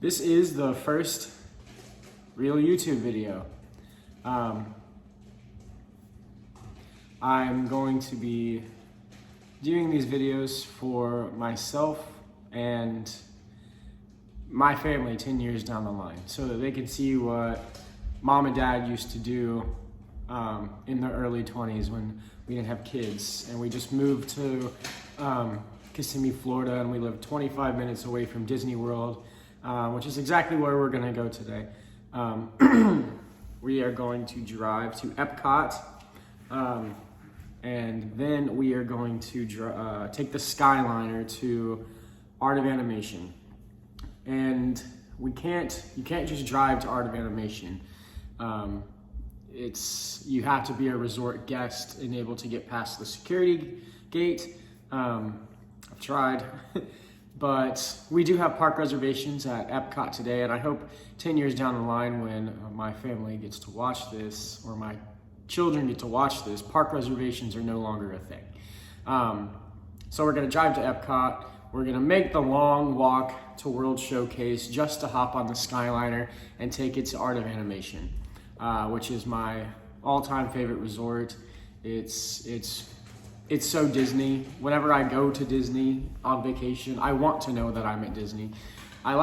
This is the first real YouTube video. I'm going to be doing these videos for myself and my family 10 years down the line so that they can see what mom and dad used to do in the early 20s when we didn't have kids, and we just moved to Kissimmee, Florida, and we lived 25 minutes away from Disney World, which is exactly where we're gonna go today. We are going to drive to Epcot, and then we are going to take the Skyliner to Art of Animation. And you can't just drive to Art of Animation. You have to be a resort guest and able to get past the security gate. I've tried, but we do have park reservations at Epcot today, and I hope 10 years down the line when my family gets to watch this, or my children get to watch this, park reservations are no longer a thing. So we're gonna drive to Epcot. We're gonna make the long walk to World Showcase just to hop on the Skyliner and take it to Art of Animation, which is my all-time favorite resort. It's so Disney. Whenever I go to Disney on vacation, I want to know that I'm at Disney. I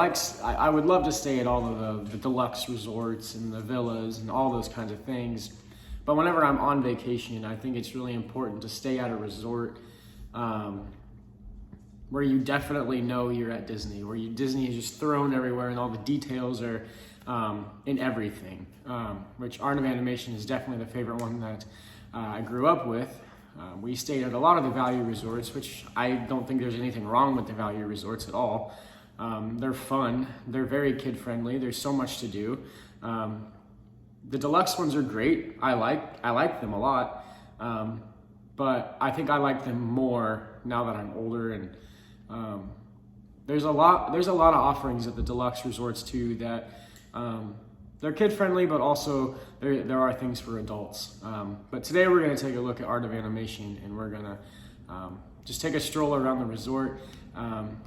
would love to stay at all of the deluxe resorts and the villas and all those kinds of things. But whenever I'm on vacation, I think it's really important to stay at a resort where you definitely know you're at Disney, where Disney is just thrown everywhere and all the details are in everything, which Art of Animation is definitely the favorite one that I grew up with. We stayed at a lot of the value resorts, which I don't think there's anything wrong with the value resorts at all. They're fun, they're very kid-friendly, there's so much to do. The deluxe ones are great. I like them a lot, but I think I like them more now that I'm older. And there's a lot of offerings at the deluxe resorts too that they're kid friendly, but also there are things for adults. But today we're going to take a look at Art of Animation, and we're going to just take a stroll around the resort,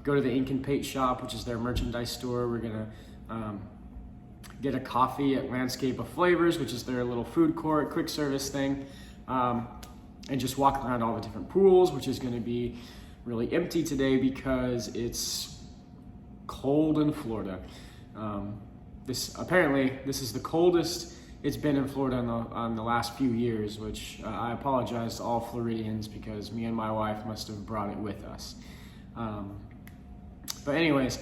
go to the Ink and Paint shop, which is their merchandise store. We're going to get a coffee at Landscape of Flavors, which is their little food court, quick service thing, and just walk around all the different pools, which is going to be really empty today because it's cold in Florida. This is the coldest it's been in Florida on the last few years, which I apologize to all Floridians because me and my wife must have brought it with us. But anyways,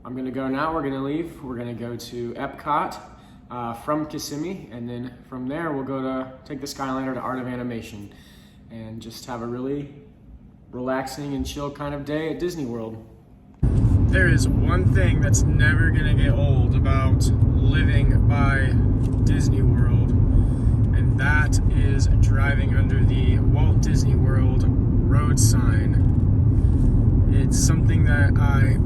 I'm gonna go now. We're gonna leave. We're gonna go to Epcot from Kissimmee, and then from there we'll take the Skyliner to Art of Animation and just have a really relaxing and chill kind of day at Disney World. There is one thing that's never gonna get old about living by Disney World, and that is driving under the Walt Disney World road sign. It's something that I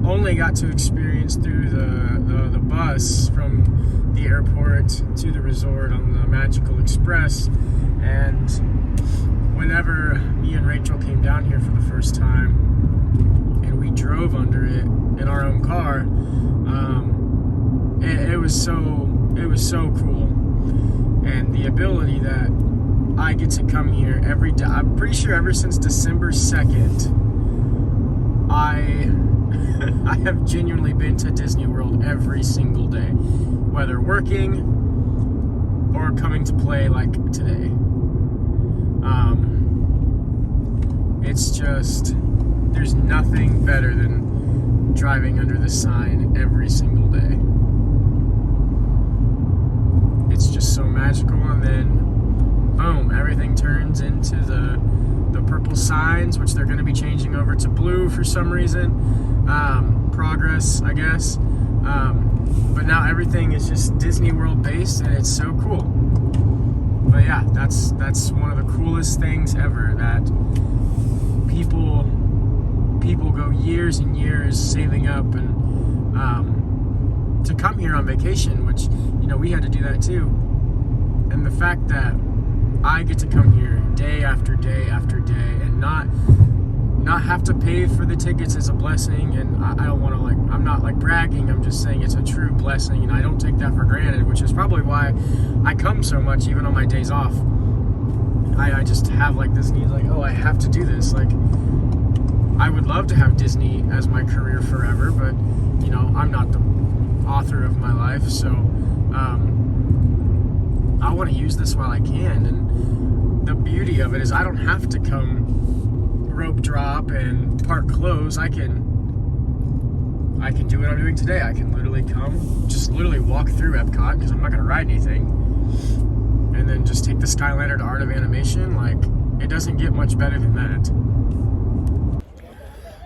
only got to experience through the bus from the airport to the resort on the Magical Express, and whenever me and Rachel came down here for the first time and we drove under it in our own car, it was so cool. And the ability that I get to come here every day, I'm pretty sure ever since December 2nd, I have genuinely been to Disney World every single day, whether working or coming to play like today. It's just, there's nothing better than driving under the sign every single day. It's just so magical, and then boom, everything turns into the purple signs, which they're going to be changing over to blue for some reason. Progress, I guess. But now everything is just Disney World based, and it's so cool. But yeah, that's one of the coolest things ever, that people go years and years saving up and to come here on vacation, which, we had to do that too. And the fact that I get to come here day after day after day and not not have to pay for the tickets is a blessing, and I don't want to I'm not bragging, I'm just saying it's a true blessing, and I don't take that for granted, which is probably why I come so much even on my days off. I just have this need, oh, I have to do this. I would love to have Disney as my career forever, but I'm not the author of my life, so I want to use this while I can. And the beauty of it is I don't have to come rope drop and park clothes. I can do what I'm doing today. I can literally literally walk through Epcot, because I'm not going to ride anything, and then just take the Skyliner to Art of Animation. It doesn't get much better than that.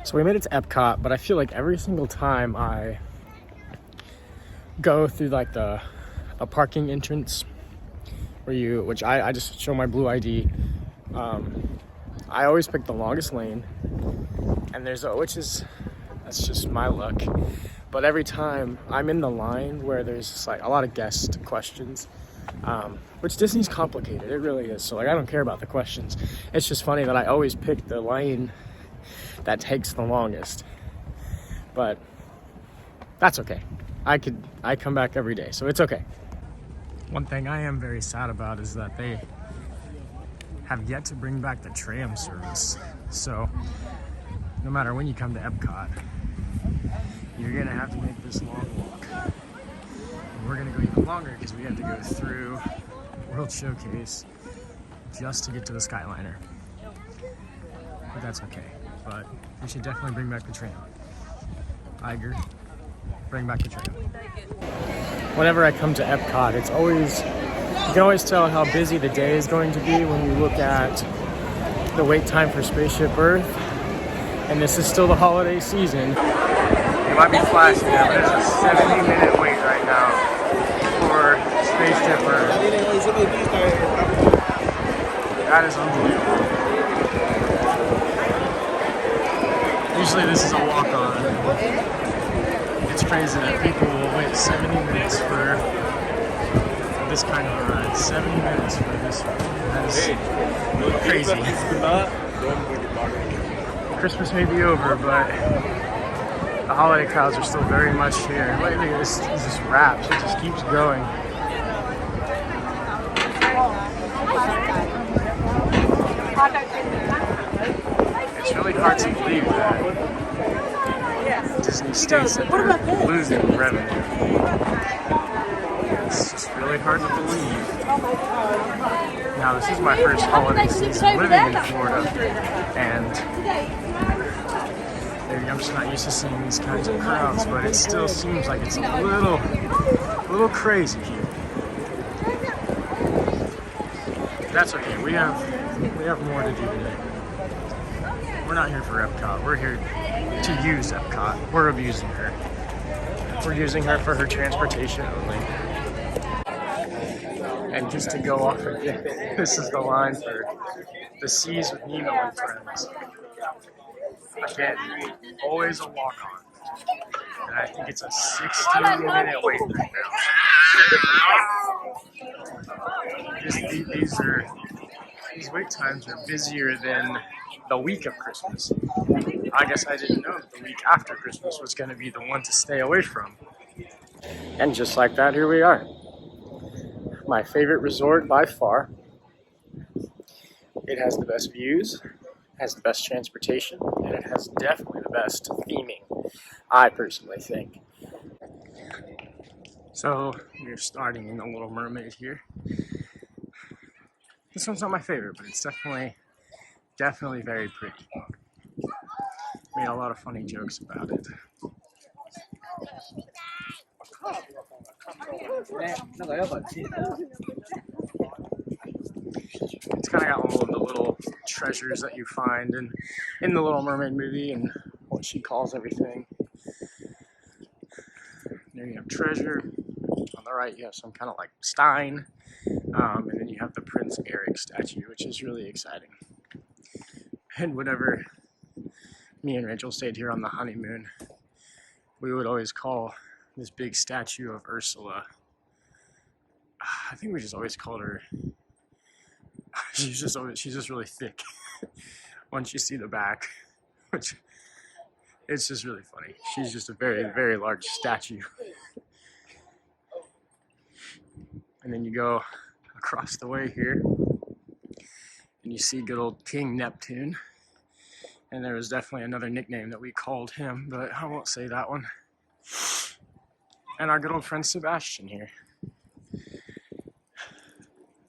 So we made it to Epcot, but I feel like every single time I go through the parking entrance which I just show my blue ID, I always pick the longest lane, and that's just my luck. But every time I'm in the line where there's a lot of guest questions, which Disney's complicated, it really is. So I don't care about the questions. It's just funny that I always pick the lane that takes the longest, but that's okay. I come back every day, so it's okay. One thing I am very sad about is that they have yet to bring back the tram service. So no matter when you come to Epcot, you're gonna have to make this long walk. And we're gonna go even longer because we have to go through World Showcase just to get to the Skyliner. But that's okay. But we should definitely bring back the tram. Iger, bring back the tram. Whenever I come to Epcot, you can always tell how busy the day is going to be when you look at the wait time for Spaceship Earth. And this is still the holiday season. It might be flashing now, but there's a 70-minute wait right now for Spaceship Earth. That is unbelievable. Usually this is a walk-on. It's crazy that people will wait 70 minutes for this kind of a ride. 70 minutes for this one. That is crazy. Christmas may be over, but the holiday crowds are still very much here. Look at this, it just wraps. It just keeps going. It's really hard to believe that Disney states that they're losing revenue. It's just really hard to believe. Now, this is my first holiday season living in Florida, and I'm just not used to seeing these kinds of crowds, but it still seems like it's a little crazy here. That's okay. We have more to do today. We're not here for Epcot. We're here to use Epcot. We're abusing her. We're using her for her transportation only. And just to go off again, this is the line for the Seas with Nemo and Friends. Again, always a walk-on. And I think it's a 16-minute wait right now. These wait times are busier than the week of Christmas. I guess I didn't know the week after Christmas was going to be the one to stay away from. And just like that, here we are. My favorite resort by far. It has the best views, has the best transportation, and it has definitely the best theming, I personally think. So we're starting in The Little Mermaid here. This one's not my favorite, but it's definitely very pretty. Made a lot of funny jokes about it. It's kind of got all of the little treasures that you find in the Little Mermaid movie and what she calls everything. There you have treasure. On the right, you have some kind of stein. And then you have the Prince Eric statue, which is really exciting. And whenever me and Rachel stayed here on the honeymoon, we would always call this big statue of Ursula. I think we just always called her. She's just really thick. Once you see the back, which it's just really funny. She's just a very, very large statue. And then you go across the way here and you see good old King Neptune. And there was definitely another nickname that we called him, but I won't say that one. And our good old friend Sebastian here.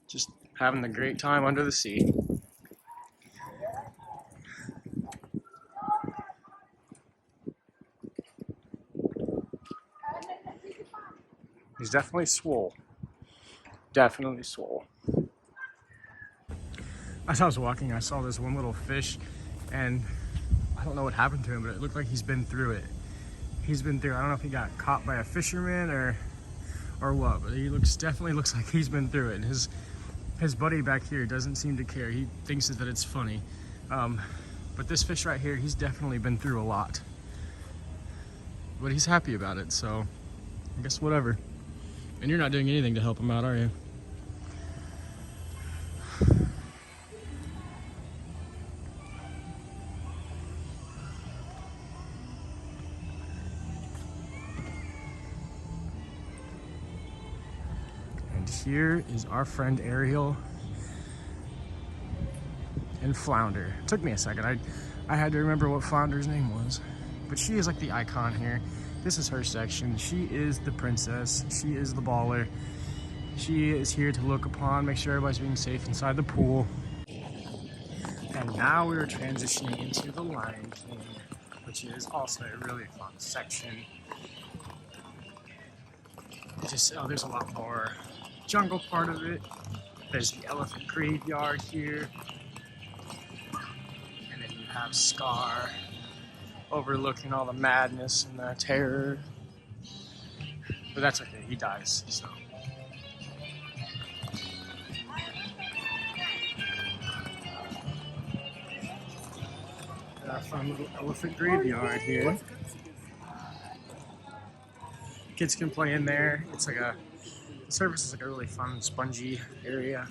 Just having a great time under the sea. He's definitely swole. Definitely swole. As I was walking, I saw this one little fish, and I don't know what happened to him, but it looked like he's been through it. He's been through, I don't know if he got caught by a fisherman or what, but he definitely looks like he's been through it. And his buddy back here doesn't seem to care. He thinks that it's funny. But this fish right here, he's definitely been through a lot. But he's happy about it, so I guess whatever. And you're not doing anything to help him out, are you? And here is our friend Ariel and Flounder. It took me a second. I had to remember what Flounder's name was. But she is like the icon here. This is her section. She is the princess. She is the baller. She is here to look upon, make sure everybody's being safe inside the pool. And now we're transitioning into the Lion King, which is also a really fun section. There's a lot more jungle part of it. There's the elephant graveyard here. And then you have Scar overlooking all the madness and the terror. But that's okay, he dies, so. Got a fun little elephant graveyard here. Kids can play in there. It's like the surface is like a really fun, spongy area.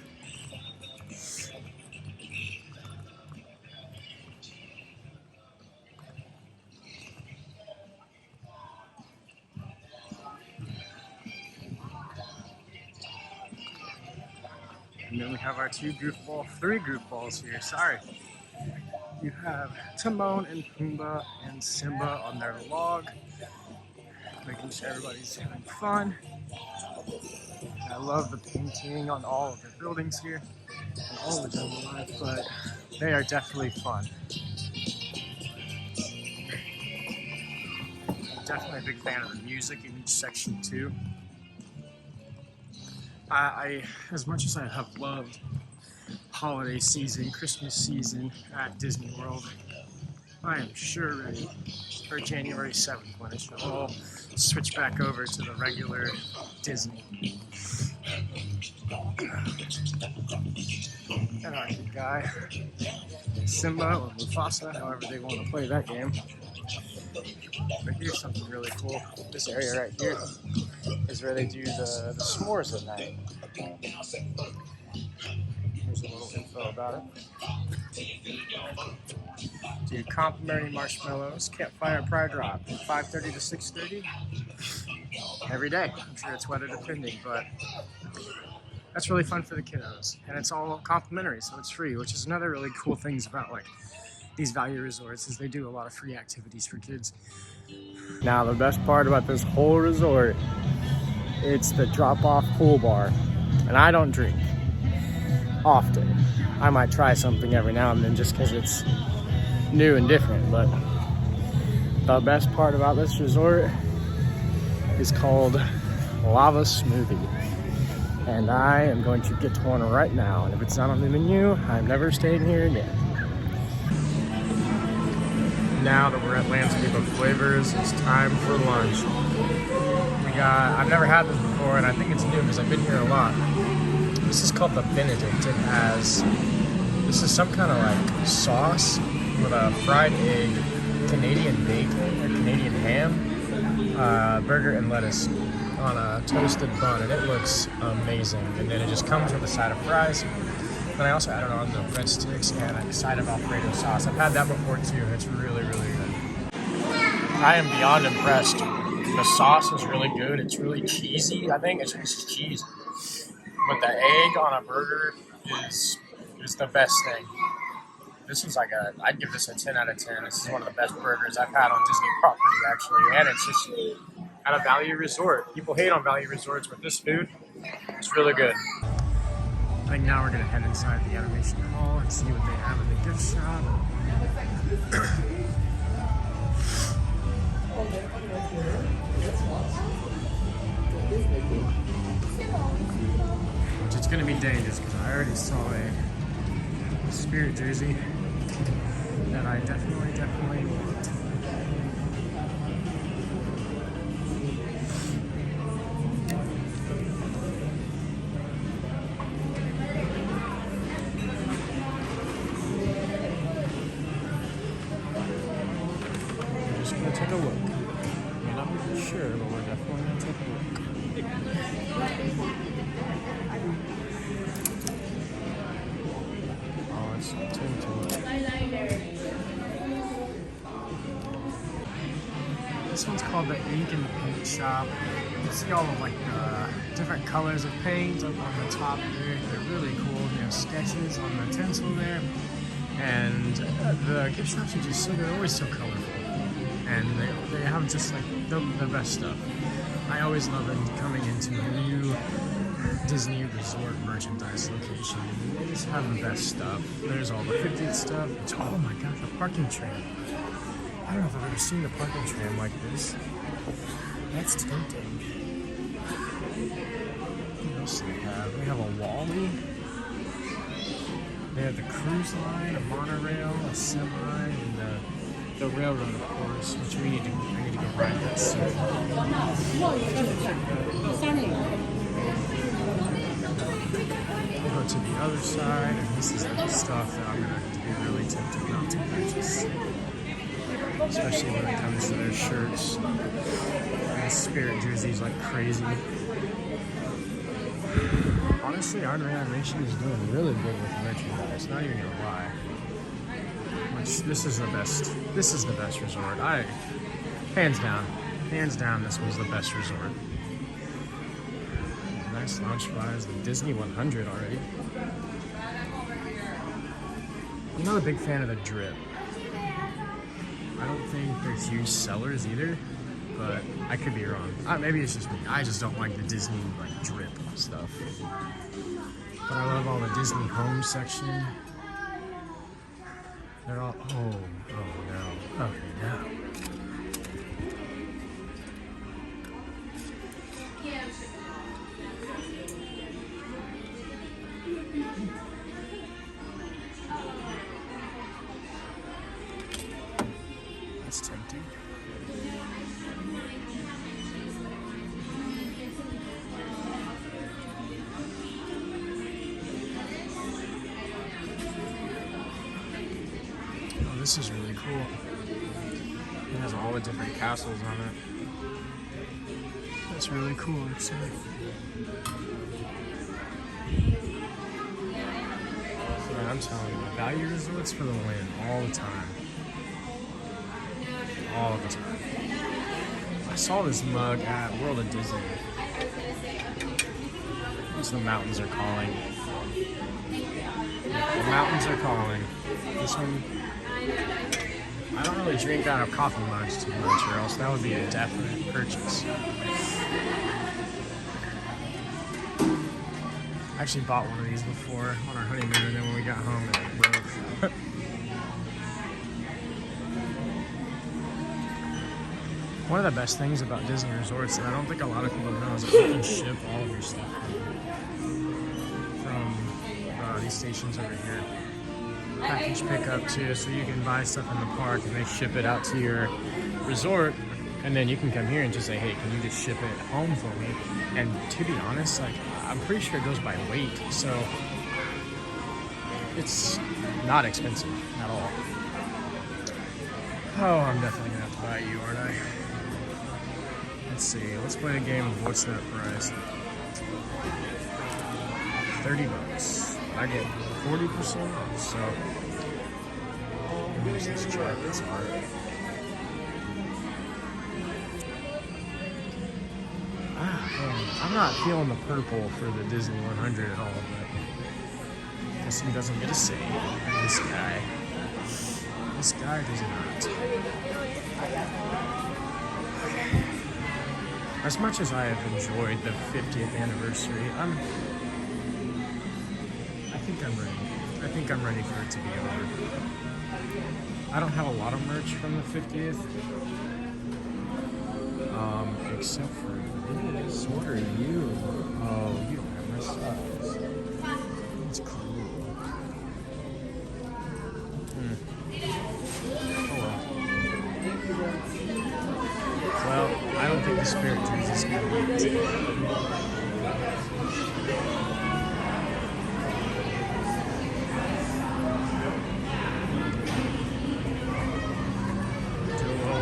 And then we have our three goof balls here, sorry. You have Timon and Pumbaa and Simba on their log, making sure everybody's having fun. I love the painting on all of the buildings here, and all of them alive, but they are definitely fun. I'm definitely a big fan of the music in each section too. I as much as I have loved holiday season, Christmas season at Disney World, I am sure ready for January 7th when it should all switch back over to the regular Disney. And our good guy, Simba or Mufasa, however they want to play that game. But here's something really cool. This area right here is where they do the s'mores at night. Here's a little info about it. Do complimentary marshmallows, campfire pride drop from 5:30 to 6:30 every day. I'm sure it's weather depending, but that's really fun for the kiddos. And it's all complimentary, so it's free, which is another really cool things about like these value resorts is they do a lot of free activities for kids. Now the best part about this whole resort, it's the drop-off pool bar. And I don't drink often. I might try something every now and then just because it's new and different, but the best part about this resort is called Lava Smoothie. And I am going to get one right now. And if it's not on the menu, I'm never staying here again. Now that we're at Landscape of Flavors, it's time for lunch. I've never had this before, and I think it's new because I've been here a lot. This is called the Benedict. This is some kind of like sauce with a fried egg, Canadian bacon or Canadian ham, burger and lettuce on a toasted bun, and it looks amazing. And then it just comes with a side of fries, And I also added on the breadsticks and a side of Alfredo sauce. I've had that before too. It's really, really good. I am beyond impressed. The sauce is really good. It's really cheesy. I think it's just cheese. But the egg on a burger is the best thing. This was I'd give this a 10 out of 10. This is one of the best burgers I've had on Disney property, actually. And it's just at a value resort. People hate on value resorts, but this food is really good. I think now we're going to head inside the animation hall and see what they have in the gift shop. Which it's going to be dangerous because I already saw a Spirit jersey that I definitely want. We're just going to take a look. We're not really sure, but we're definitely going to take a look. This one's called the Ink and Paint Shop. You can see all of like the different colors of paint up on the top there. They're really cool. They have sketches on the tinsel there. And the gift shops are just they're always so colorful. And they have just like the best stuff. I always love it coming into a new Disney Resort merchandise location. They just have the best stuff. There's all the 50th stuff. Oh my god, the parking tram. I don't know if I've ever seen a parking tram like this. That's tempting. What else do they have? They have a Wall-E. They have the cruise line, a monorail, a semi, and the railroad, of course, which I need to go ride that soon. Go to the other side, and this is the stuff that I'm going to be really tempted not to purchase. Especially when it comes to their shirts and Spirit jerseys like crazy. Honestly, Art of Animation is doing really good with merchandise, not even gonna lie. Which, this is the best resort. Hands down, this was the best resort. Nice launch flies, the Disney 100 already. I'm not a big fan of the drip. I don't think they're huge sellers either, but I could be wrong. Maybe it's just me. I just don't like the Disney like drip stuff. But I love all the Disney home section. They're all oh no. Okay, now. That's tempting. Oh, this is really cool. It has all the different castles on it. That's really cool, I'd say. Man, I'm telling you, value resorts for the win all the time. All the time. I saw this mug at World of Disney. The mountains are calling. The mountains are calling. This one, I don't really drink out of coffee mugs too much, or else that would be a definite purchase. I actually bought one of these before on our honeymoon, and then when we got home, it broke. One of the best things about Disney resorts that I don't think a lot of people know is that you can ship all of your stuff from these stations over here. Package pickup too, so you can buy stuff in the park and they ship it out to your resort, and then you can come here and just say, hey, can you just ship it home for me? And to be honest, like, I'm pretty sure it goes by weight, so it's not expensive at all. Oh, I'm definitely gonna have to buy you, aren't I? Let's see, let's play a game of what's that price? $30. I get 40%, so here's this chart. That's hard. I'm not feeling the purple for the Disney 100 at all, but guess he doesn't get a say. This guy does not. As much as I have enjoyed the 50th anniversary, I think I'm ready. I think I'm ready for it to be over. I don't have a lot of merch from the 50th, except for this. What are you? Oh, you don't have my stuff. That's cool. Oh well. Well, I don't think the Spirit Jesus is going to be today.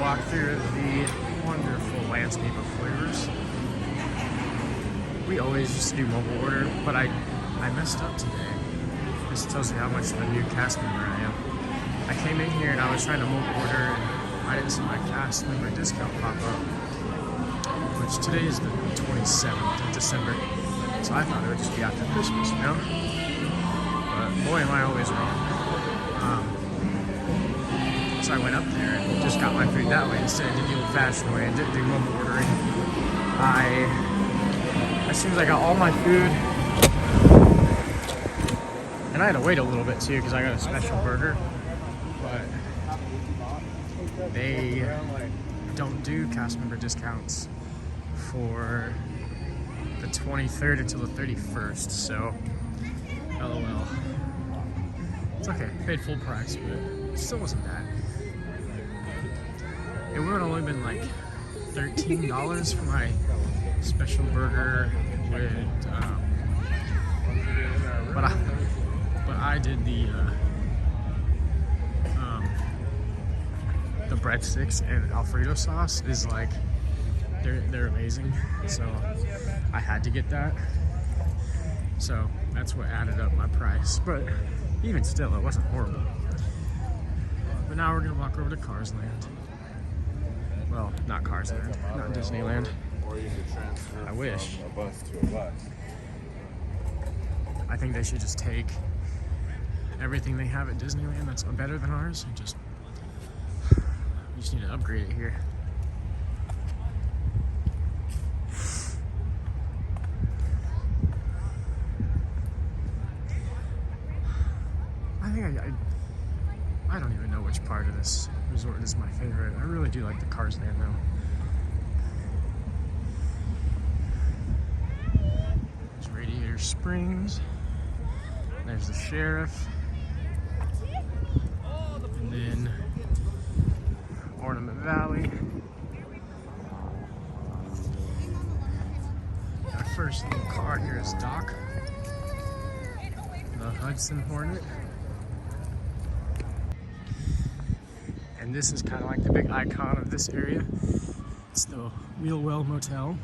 Walk through the wonderful landscape of flavors. We always used to do mobile order, but I messed up today. This tells you how much of a new cast member I am. I came in here and I was trying to mobile order and I didn't see my cast member discount pop up, which today is the 27th of December, so I thought it would just be after Christmas, you know? But boy, am I always wrong. So I went up there and just got my food that way instead of the old-fashioned way and didn't do mobile ordering. As soon as I got all my food, and I had to wait a little bit too because I got a special burger, but they don't do cast member discounts for the 23rd until the 31st, so LOL. It's okay, paid full price, but it still wasn't bad. It would have only been like $13 for my special burger with, but I did the breadsticks and Alfredo sauce is like, they're amazing, so I had to get that. So that's what added up my price, but even still, it wasn't horrible. But now we're gonna walk over to Cars Land. Well, not Cars Land, not Disneyland. Or you could transfer I wish. from a bus to a bus. I think they should just take everything they have at Disneyland that's better than ours and just, we just need to upgrade it here. I don't even know which part of this resort is my favorite. I really do like the Cars Land though. There's Radiator Springs. There's the Sheriff. And then Ornament Valley. Our first little car here is Doc, the Hudson Hornet. And this is kind of like the big icon of this area. It's the Wheelwell Motel.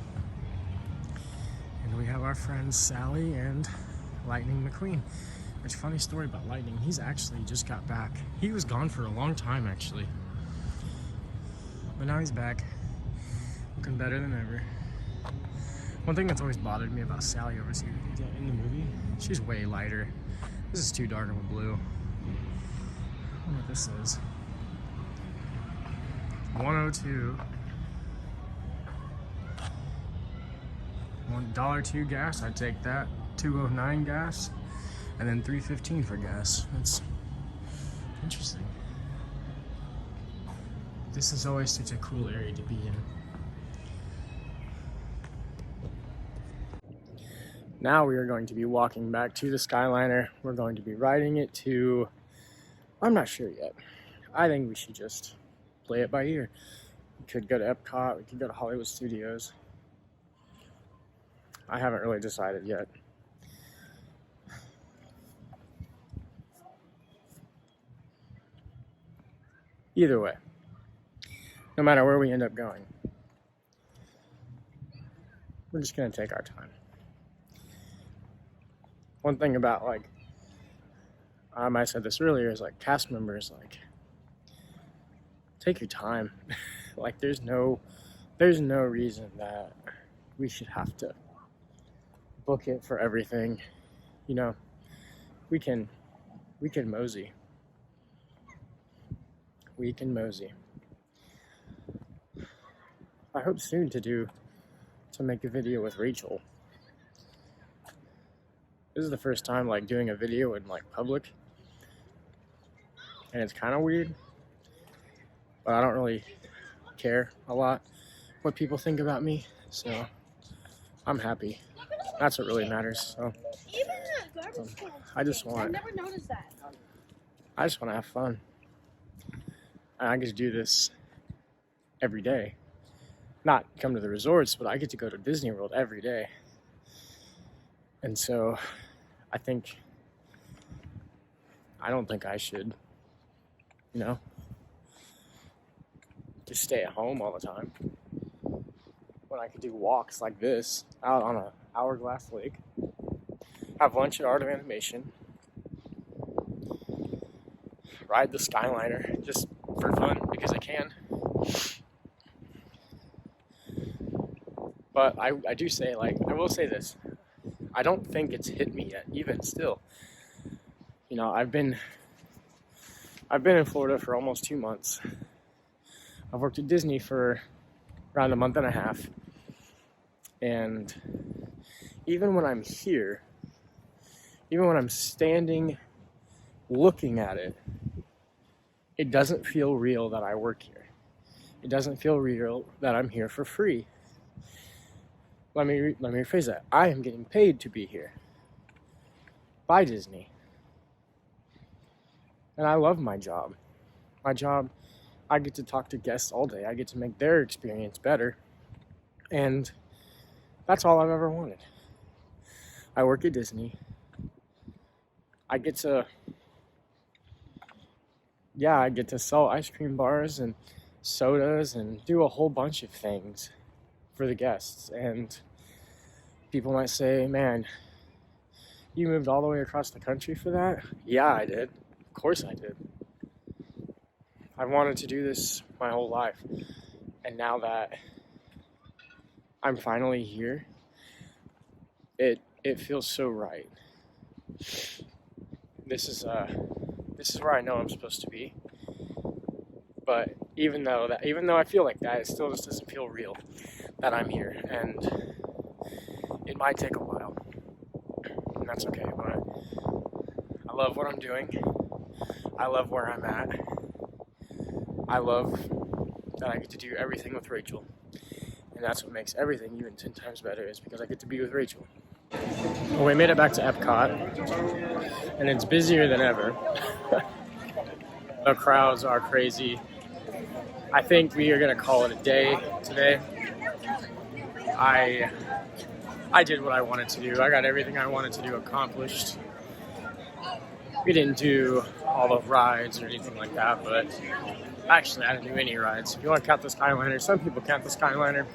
And we have our friends Sally and Lightning McQueen. Which, funny story about Lightning, he's actually just got back. He was gone for a long time actually. But now he's back, looking better than ever. One thing that's always bothered me about Sally over here in the movie, she's way lighter. This is too dark of a blue. I wonder what this is. 102. $1.02 gas, I'd take that. 209 gas, and then $3.15 for gas. That's interesting. This is always such a cool area to be in. Now we are going to be walking back to the Skyliner. We're going to be riding it to, I'm not sure yet. I think we should just play it by ear. We could go to Epcot, we could go to Hollywood Studios. I haven't really decided yet. Either way, no matter where we end up going, we're just gonna take our time. One thing about like I said this earlier, is like cast members, like take your time. Like there's no reason that we should have to book it for everything. You know, we can mosey. We can mosey. I hope soon to make a video with Rachel. This is the first time like doing a video in like public, and it's kind of weird, but I don't really care a lot what people think about me, so I'm happy. That's what really matters. So I just want to have fun, and I get to do this every day. Not come to the resorts, but I get to go to Disney World every day. And so I don't think I should, you know, just stay at home all the time when I could do walks like this out on a hourglass lake, have lunch at Art of Animation, ride the Skyliner just for fun because I can. But I do say, like, I will say this, I don't think it's hit me yet, even still. You know, I've been in Florida for almost 2 months. I've worked at Disney for around a month and a half. And even when I'm here, even when I'm standing looking at it, it doesn't feel real that I work here. It doesn't feel real that I'm here for free. Let me rephrase that. I am getting paid to be here by Disney. And I love my job. My job, I get to talk to guests all day. I get to make their experience better. And that's all I've ever wanted. I work at Disney. I get to sell ice cream bars and sodas and do a whole bunch of things for the guests. And people might say, man, you moved all the way across the country for that? Yeah, I did. Of course I did. I've wanted to do this my whole life. And now that I'm finally here, it feels so right. This is where I know I'm supposed to be. But even though I feel like that, it still just doesn't feel real that I'm here, and it might take a while, and that's okay. But I love what I'm doing. I love where I'm at. I love that I get to do everything with Rachel, and that's what makes everything even 10 times better, is because I get to be with Rachel. Well, we made it back to Epcot, and it's busier than ever. The crowds are crazy. I think we are going to call it a day today. I did what I wanted to do. I got everything I wanted to do accomplished. We didn't do all the rides or anything like that, but actually I didn't do any rides. If you want to count the Skyliner, some people count the Skyliner.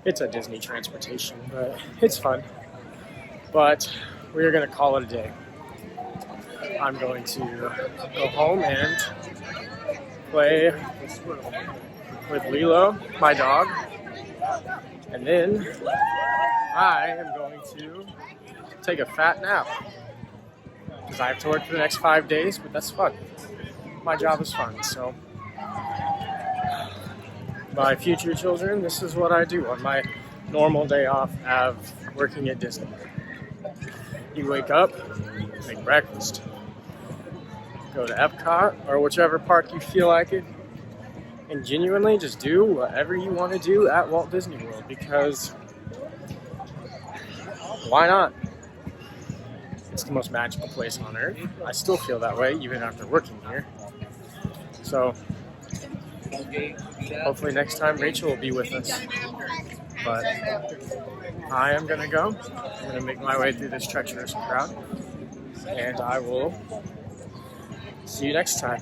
It's a Disney transportation, but it's fun. But we're going to call it a day. I'm going to go home and play with Lilo, my dog, and then I am going to take a fat nap because I have to work for the next 5 days, but that's fun. My job is fun, so my future children, this is what I do on my normal day off of working at Disney. You wake up, make breakfast, go to Epcot or whichever park you feel like it, and genuinely just do whatever you want to do at Walt Disney World, because why not? It's the most magical place on earth. I still feel that way even after working here. So hopefully next time Rachel will be with us. But I am gonna go. I'm gonna make my way through this treacherous crowd, and I will see you next time.